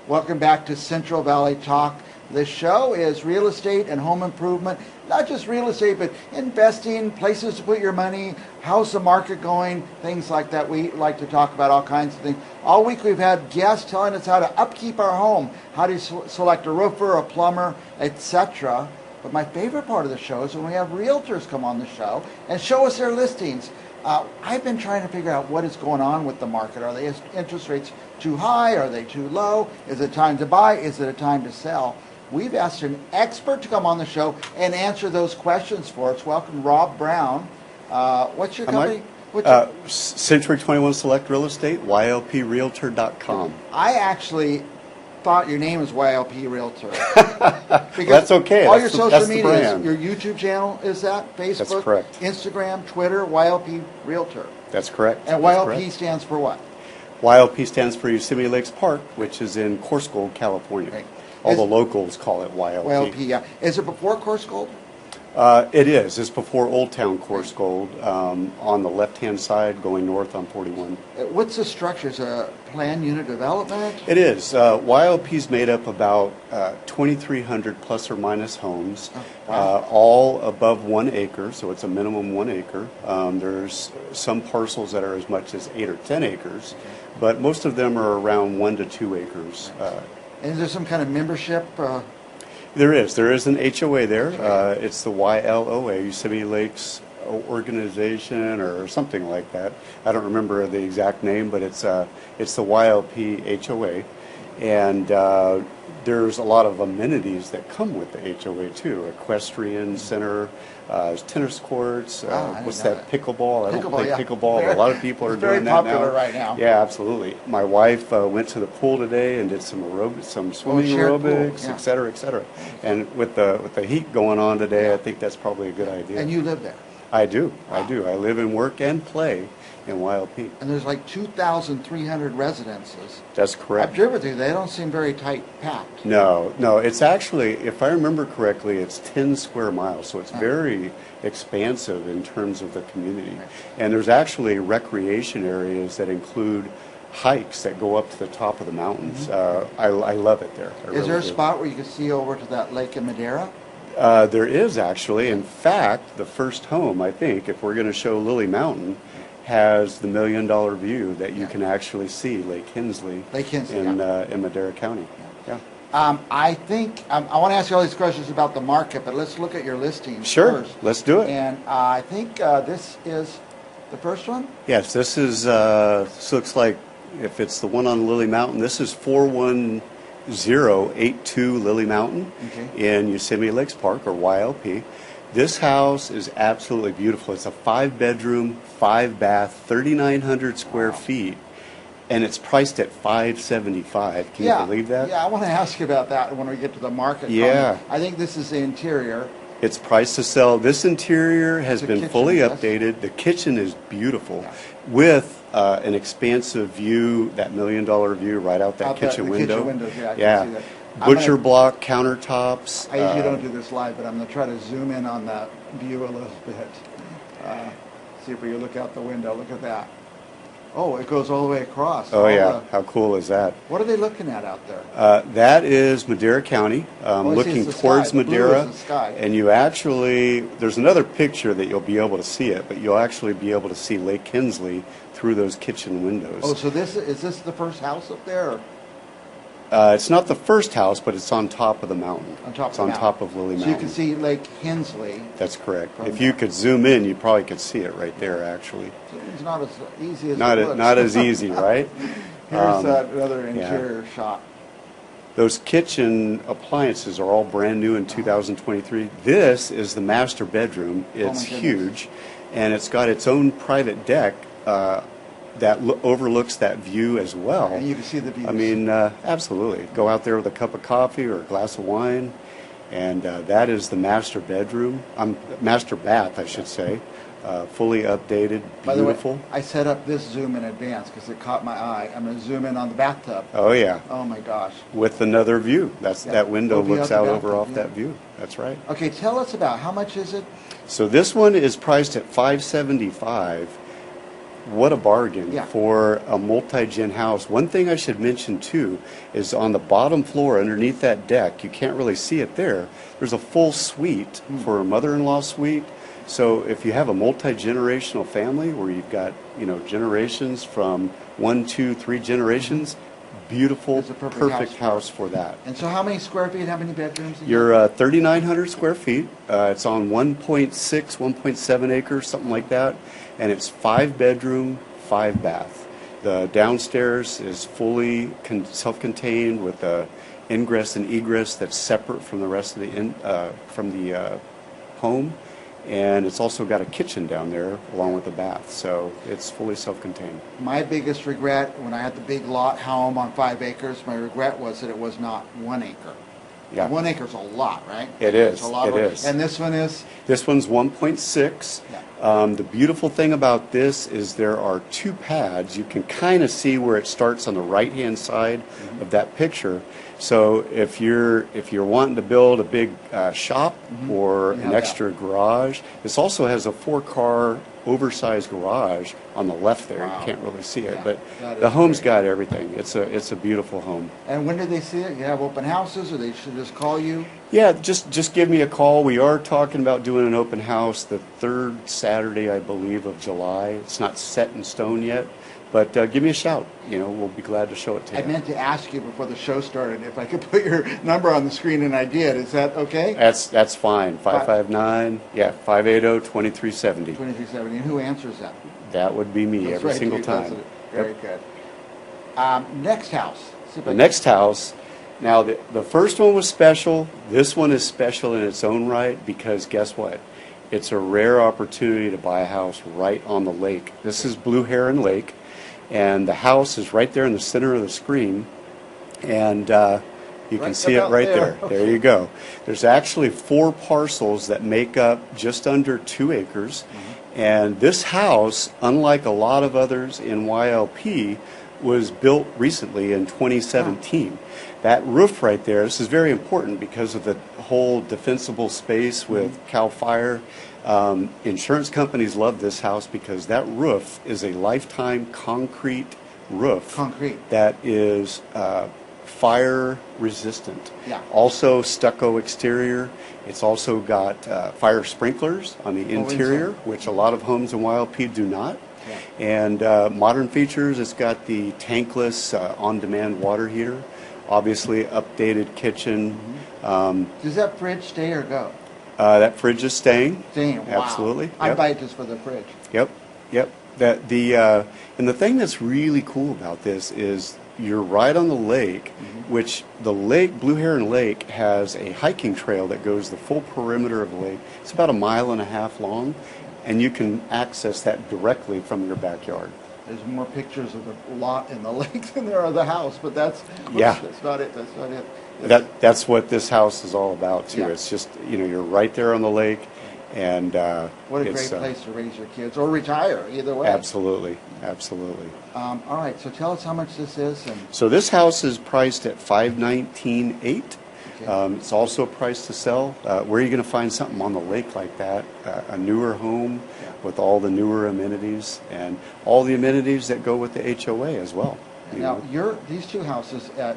Welcome back to Central Valley Talk. This show is real estate and home improvement. Not just real estate, but investing, places to put your money, how's the market going, things like that. We like to talk about all kinds of things. All week we've had guests telling us how to upkeep our home, how to select a roofer, a plumber, etc. But my favorite part of the show is when we have realtors come on the show and show us their listings. I've been trying to figure out what is going on with the market. Are the interest rates too high? Are they too low? Is it time to buy? Is it a time to sell? We've asked an expert to come on the show and answer those questions for us. Welcome, Rob Brown. What's your company? Century 21 Select Real Estate, ylprealtor.com. I actually thought your name was YLP Realtor. That's okay. All That's your social media, your YouTube channel, is that? Facebook? That's correct. Instagram, Twitter, YLP Realtor. That's correct. And That's YLP correct. stands for what? YLP stands for Yosemite Lakes Park, which is in Coarsegold, California. Okay. All the locals call it YLP. YLP, yeah. Is it before Coarsegold? It is. It's before Old Town Coarsegold, on the left-hand side going north on 41. What's the structure? Is it a planned unit development? It is. YLP's made up about 2,300 plus or minus homes, all above 1 acre, so it's a minimum 1 acre. There's some parcels that are as much as 8 or 10 acres, but most of them are around 1 to 2 acres. And is there some kind of membership? There is. There is an HOA there. It's the YLOA, Yosemite Lakes Organization, or something like that. I don't remember the exact name, but it's the YLP HOA. And there's a lot of amenities that come with the HOA too. Equestrian center, tennis courts. What's that? Pickleball. I don't play pickleball. But a lot of people are doing that now. Very popular right now. Yeah, absolutely. My wife went to the pool today and did some aerobics, some swimming aerobics, et cetera, et cetera. And with the heat going on today, I think that's probably a good idea. And you live there? I do. I do. I live and work and play in YLP. And there's like 2,300 residences. That's correct. I've driven through. They don't seem very tight packed. No. It's actually, if I remember correctly, it's 10 square miles, so it's very expansive in terms of the community. Right. And there's actually recreation areas that include hikes that go up to the top of the mountains. I love it there. Is there a spot where you can see over to that lake in Madera? There is actually. In fact, the first home, I think, if we're going to show Lily Mountain, has the $1 million view that you can actually see Lake Hensley, in Madera County. Yeah. I think I want to ask you all these questions about the market, but let's look at your listings first. Let's do it. And I think this is the first one? Yes, this is, this looks like, if it's the one on Lily Mountain, this is 41082 Lily Mountain in Yosemite Lakes Park, or YLP. This house is absolutely beautiful. It's a 5-bedroom, 5-bath, 3,900 square feet, and it's priced at $575. Can you believe that? Yeah, I want to ask you about that when we get to the market. Yeah. I think this is the interior. It's priced to sell. This interior has been fully updated. The kitchen is beautiful, with an expansive view, that $1 million view right out that kitchen window. Kitchen windows, I can see that. Butcher block countertops. I usually don't do this live, but I'm going to try to zoom in on that view a little bit. See if we look out the window. Look at that. Oh, it goes all the way across. Oh, yeah. How cool is that? What are they looking at out there? That is Madera County, looking towards Madera. And you actually, there's another picture that you'll be able to see it, but you'll actually be able to see Lake Hensley through those kitchen windows. Oh, so is this the first house up there? Or? It's not the first house, but it's on top of the mountain. It's on top of Lily Mountain. So you can see Lake Hensley. That's correct. If you could zoom in, you probably could see it right there, actually. It's not as easy as it looks. Not as easy, right? Here's another interior shot. Those kitchen appliances are all brand new in 2023. This is the master bedroom. It's huge, and it's got its own private deck that overlooks that view as well. And you can see the views. I mean, absolutely. Go out there with a cup of coffee or a glass of wine, and that is the master bedroom. Master bath, I should say. Fully updated, beautiful. By the way, I set up this zoom in advance because it caught my eye. I'm going to zoom in on the bathtub. Oh, yeah. Oh, my gosh. With another view. That window looks out over off that view. That's right. Okay, tell us about how much is it? So this one is priced at $575. What a bargain Yeah. for a multi-gen house. One thing I should mention too is on the bottom floor underneath that deck, you can't really see it there, there's a full suite for a mother-in-law suite. So if you have a multi-generational family where you've got, generations from 1, 2, 3 generations, beautiful, It's a perfect house for that. And so how many square feet, how many bedrooms? You're 3,900 square feet. It's on 1.6, 1.7 acres, something like that. And it's 5 bedroom, 5 bath. The downstairs is fully self-contained with a ingress and egress that's separate from the rest of the home. And it's also got a kitchen down there along with a bath. So it's fully self-contained. My biggest regret when I had the big lot home on 5 acres, my regret was that it was not 1 acre. Yeah. 1 acre's a lot, right? It is. It's a lot It is. And this one is? This one's 1.6. Yeah. The beautiful thing about this is there are 2 pads. You can kind of see where it starts on the right-hand side of that picture. So if you're wanting to build a big shop or an extra garage, this also has a 4-car oversized garage on the left there. Wow. You can't really see it, Yeah, but that the is home's great. got everything. It's a beautiful home. And when did they see it? You have open houses, or they should just call you? Yeah, just give me a call. We are talking about doing an open house the 3rd Saturday, I believe, of July. It's not set in stone yet, but give me a shout. We'll be glad to show it to you. I meant to ask you before the show started if I could put your number on the screen, and I did. Is that okay? That's fine. 550-2370. 2370. And who answers that? That would be me That's every right, single you time. does it. Very good. Next house. See if I The can- next house, now the first one was special. This one is special in its own right because guess what? It's a rare opportunity to buy a house right on the lake. This is Blue Heron Lake, and the house is right there in the center of the screen, and you can Right see it about right there. there. There you go. There's actually 4 parcels that make up just under 2 acres, and this house, unlike a lot of others in YLP, was built recently in 2017. That roof right there, this is very important because of the whole defensible space with CAL FIRE. Insurance companies love this house because that roof is a lifetime concrete roof. Concrete. That is fire resistant. Yeah. Also stucco exterior. It's also got fire sprinklers on the interior, inside. which a lot of homes in YLP do not. Yeah. And modern features, it's got the tankless on-demand water heater, obviously updated kitchen. Does that fridge stay or go? That fridge is staying. Staying. Wow. Absolutely. I'd Yep. buy it just for the fridge. Yep. And the thing that's really cool about this is you're right on the lake, which the lake, Blue Heron Lake, has a hiking trail that goes the full perimeter of the lake. It's about 1.5 miles long, and you can access that directly from your backyard. There's more pictures of the lot in the lake than there are the house, but that's Yeah. That's not it. That's not it. That's what this house is all about too. Yeah. It's just you're right there on the lake, and What a it's, great place to raise your kids or retire, either way. Absolutely. All right, so tell us how much this is. And So this house is priced at $519,800. Okay. It's also priced to sell. Where are you going to find something on the lake like that? A newer home with all the newer amenities and all the amenities that go with the HOA as well. you now, know? these 2 houses at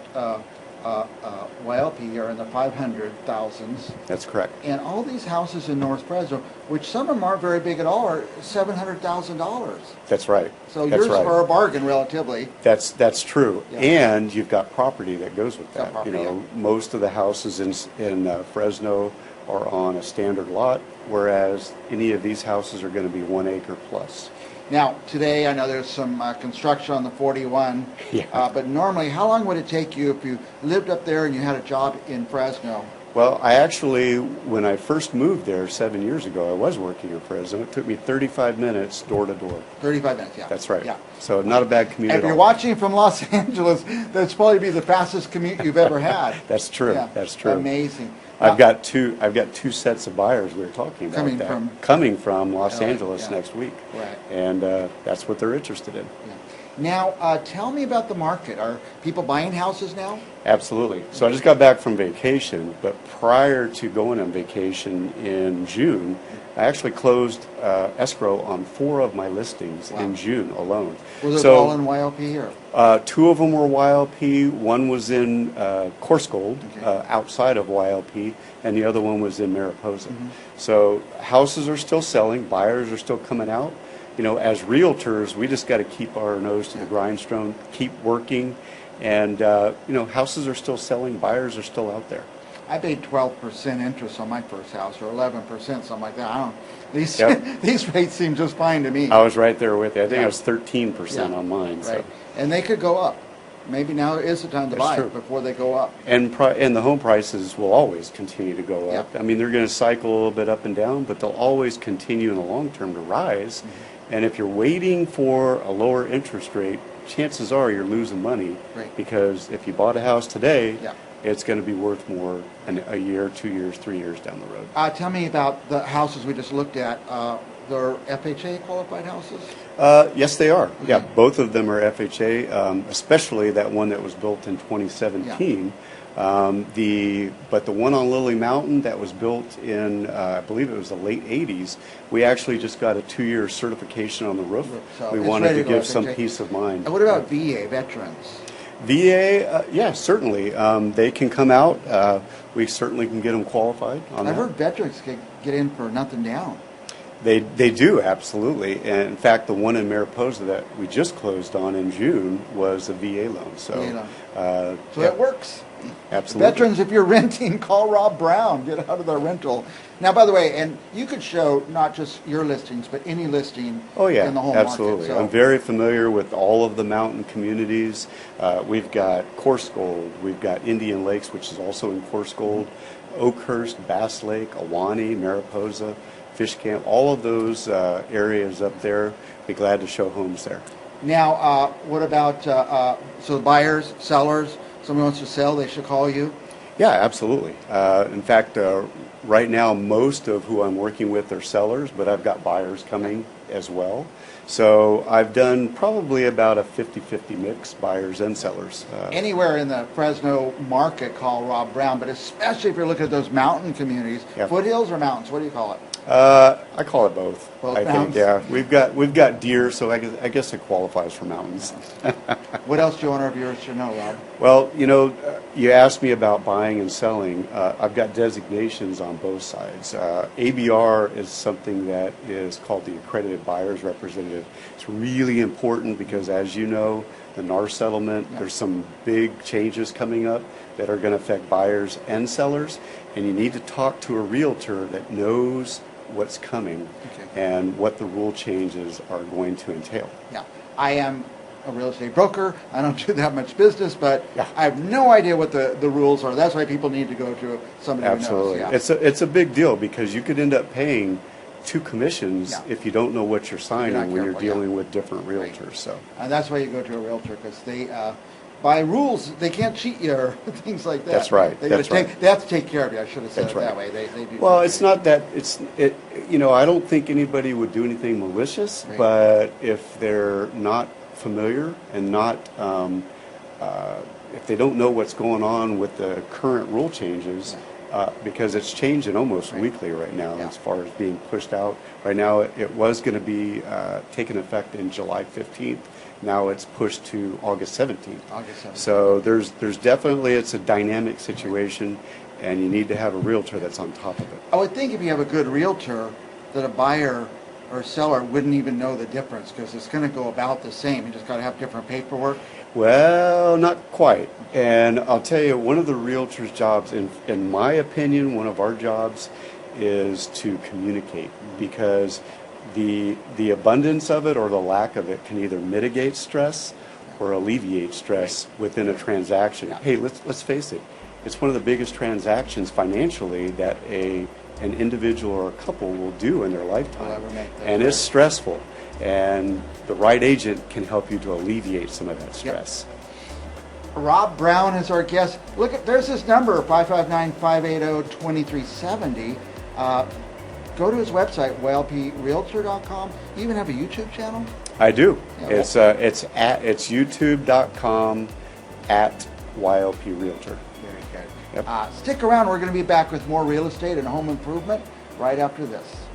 YLP are in the 500,000s, That's correct. and all these houses in North Fresno, which some of them aren't very big at all, are $700,000. That's right. So That's yours right. are a bargain relatively. That's true, Yeah. and you've got property that goes with Got that. property, yeah. Most of the houses in Fresno are on a standard lot, whereas any of these houses are going to be 1 acre plus. Now, today I know there's some construction on the 41, Yeah. but normally, how long would it take you if you lived up there and you had a job in Fresno? Well, I actually, when I first moved there 7 years ago, I was working in Fresno. It took me 35 minutes door to door. 35 minutes, yeah. That's right. Yeah. So not a bad commute If at you're all. watching from Los Angeles, that's probably be the fastest commute you've ever had. That's true. Yeah. That's true. Amazing. I've got two sets of buyers we were talking about Coming that. from- coming from Los LA, Angeles yeah. next week. Right. And that's what they're interested in. Yeah. Now, tell me about the market. Are people buying houses now? Absolutely. So I just got back from vacation, but prior to going on vacation in June, I actually closed escrow on 4 of my listings in June alone. Was it all in YLP or? 2 of them were YLP. One was in Coarse Gold, outside of YLP, and the other one was in Mariposa. So houses are still selling, buyers are still coming out. You know, as realtors, we just got to keep our nose to the grindstone, keep working, and you know, houses are still selling, buyers are still out there. I paid 12% interest on my first house, or 11%, something like that. I don't. These these rates seem just fine to me. I was right there with you. I think I was 13% on mine. Right, So. and they could go up. Maybe now is the time to buy it before they go up. And the home prices will always continue to go up. I mean, they're going to cycle a little bit up and down, but they'll always continue in the long term to rise. And if you're waiting for a lower interest rate, chances are you're losing money, because if you bought a house today, it's going to be worth more in a year, 2 years, 3 years down the road. Tell me about the houses we just looked at. They're FHA qualified houses? Yes, they are. Yeah, both of them are FHA, especially that one that was built in 2017. But the one on Lily Mountain that was built in, I believe it was the late 80s, we actually just got a 2-year certification on the roof. So we wanted to give some peace of mind. And what about VA, veterans? VA, yeah, certainly. They can come out. We certainly can get them qualified on that. I've heard veterans can get in for nothing down. They do, absolutely. And in fact, the one in Mariposa that we just closed on in June was a VA loan. So it works. Absolutely. Veterans, if you're renting, call Rob Brown. Get out of the rental. Now, by the way, and you could show not just your listings, but any listing in the whole absolutely. market. So. I'm very familiar with all of the mountain communities. We've got Coarse Gold. We've got Indian Lakes, which is also in Coarse Gold, Oakhurst, Bass Lake, Ahwahnee, Mariposa, Fish Camp, all of those areas up there. Be glad to show homes there. Now, what about so buyers, sellers? Someone wants to sell, they should call you? Yeah, absolutely. In fact, right now, most of who I'm working with are sellers, but I've got buyers coming as well. So I've done probably about a 50-50 mix, buyers and sellers. Anywhere in the Fresno market, call Rob Brown, but especially if you're looking at those mountain communities. Foothills or mountains, what do you call it? I call it both. Both I mountains? think, yeah. We've got deer, so I guess it qualifies for mountains. What else do you want our viewers to know, Rob? Well, you know, you asked me about buying and selling. I've got designations on both sides. ABR is something that is called the Accredited Buyer's Representative. It's really important because, as you know, the NAR settlement, there's some big changes coming up that are going to affect buyers and sellers, and you need to talk to a realtor that knows what's coming and what the rule changes are going to entail. Yeah, I am a real estate broker. I don't do that much business, but I have no idea what the rules are. That's why people need to go to somebody Absolutely. who knows. It's a big deal because you could end up paying 2 commissions if you don't know what you're signing when you're dealing with different realtors. So, and that's why you go to a realtor, because they, by rules, they can't cheat you or things like that. That's right. They have to take care of you. I should have said it that way. They do. Well, it's not that you know, I don't think anybody would do anything malicious, but if they're not familiar and not if they don't know what's going on with the current rule changes. Because it's changing almost weekly right now as far as being pushed out. Right now it was going to be taking effect in July 15th. Now it's pushed to August 17th. So there's definitely, it's a dynamic situation, and you need to have a realtor that's on top of it. I would think if you have a good realtor that a buyer or seller wouldn't even know the difference, because it's going to go about the same. You just got to have different paperwork. Well, not quite. And I'll tell you, one of the realtor's jobs, in my opinion, one of our jobs is to communicate, because the abundance of it or the lack of it can either mitigate stress or alleviate stress within a transaction. Hey, let's face it, it's one of the biggest transactions financially that an individual or a couple will do in their lifetime. And it's stressful. And the right agent can help you to alleviate some of that stress. Rob Brown is our guest. Look, there's this number, 559-580-2370. go to his website, ylprealtor.com. You even have a YouTube channel? I do. Yeah, It's youtube.com at YLP Realtor. Very good. Yep. Stick around. We're going to be back with more real estate and home improvement right after this.